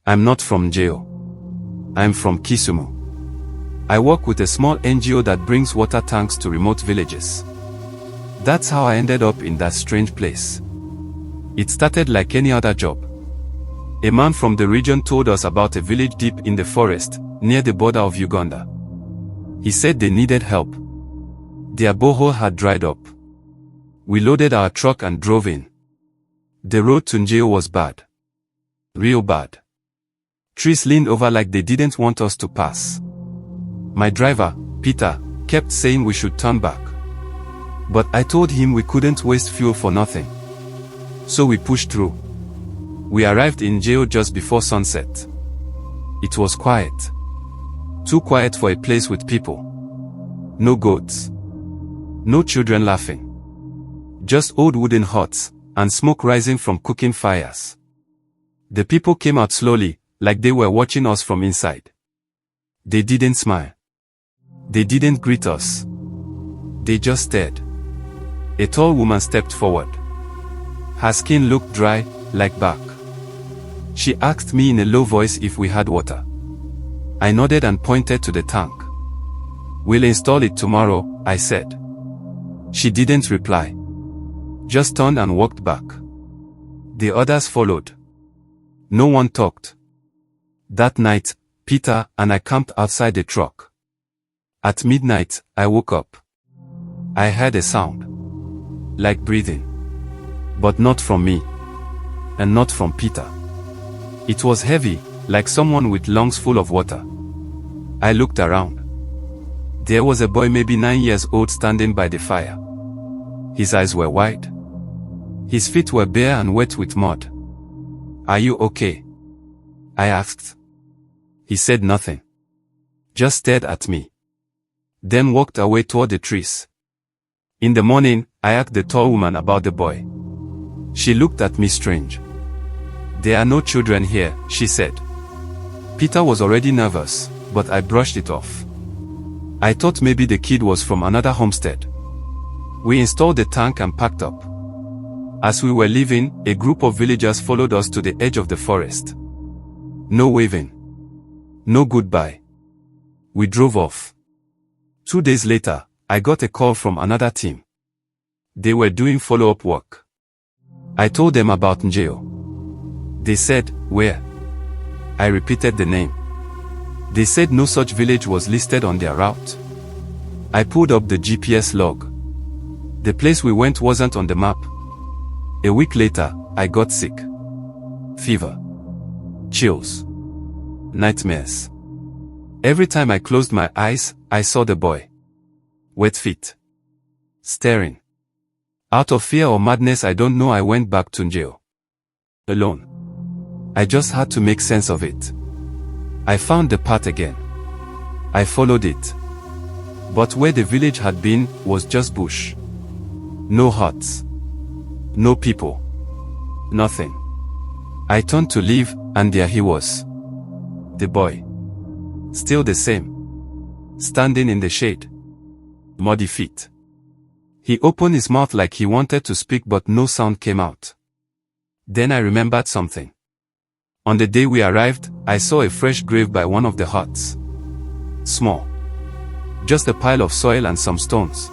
I'm not from Ngeyo. I'm from Kisumu. I work with a small NGO that brings water tanks to remote villages. That's how I ended up in that strange place. It started like any other job. A man from the region told us about a village deep in the forest, near the border of Uganda. He said they needed help. Their borehole had dried up. We loaded our truck and drove in. The road to Ngeyo was bad. Real bad. Trees leaned over like they didn't want us to pass. My driver, Peter, kept saying we should turn back. But I told him we couldn't waste fuel for nothing. So we pushed through. We arrived in Ngeyo just before sunset. It was quiet. Too quiet for a place with people. No goats. No children laughing. Just old wooden huts, and smoke rising from cooking fires. The people came out slowly, like they were watching us from inside. They didn't smile. They didn't greet us. They just stared. A tall woman stepped forward. Her skin looked dry, like bark. She asked me in a low voice if we had water. I nodded and pointed to the tank. "We'll install it tomorrow," I said. She didn't reply. Just turned and walked back. The others followed. No one talked. That night, Peter and I camped outside the truck. At midnight, I woke up. I heard a sound. Like breathing. But not from me. And not from Peter. It was heavy, like someone with lungs full of water. I looked around. There was a boy maybe 9 years old standing by the fire. His eyes were wide. His feet were bare and wet with mud. "Are you okay?" I asked. He said nothing. Just stared at me. Then walked away toward the trees. In the morning, I asked the tall woman about the boy. She looked at me strange. "There are no children here," she said. Peter was already nervous, but I brushed it off. I thought maybe the kid was from another homestead. We installed the tank and packed up. As we were leaving, a group of villagers followed us to the edge of the forest. No waving. No goodbye. We drove off. 2 days later, I got a call from another team. They were doing follow-up work. I told them about Ngeyo. They said, "Where?" I repeated the name. They said no such village was listed on their route. I pulled up the GPS log. The place we went wasn't on the map. A week later, I got sick. Fever. Chills. Nightmares. Every time I closed my eyes, I saw the boy. Wet feet. Staring. Out of fear or madness, I don't know, I went back to Ngeyo. Alone. I just had to make sense of it. I found the path again. I followed it. But where the village had been was just bush. No huts. No people. Nothing. I turned to leave, and there he was. The boy. Still the same. Standing in the shade. Muddy feet. He opened his mouth like he wanted to speak, but no sound came out. Then I remembered something. On the day we arrived, I saw a fresh grave by one of the huts. Small. Just a pile of soil and some stones.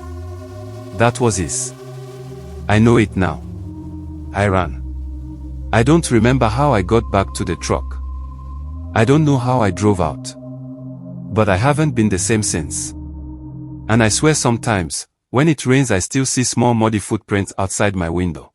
That was his. I know it now. I ran. I don't remember how I got back to the truck. I don't know how I drove out. But I haven't been the same since. And I swear sometimes, when it rains, I still see small muddy footprints outside my window.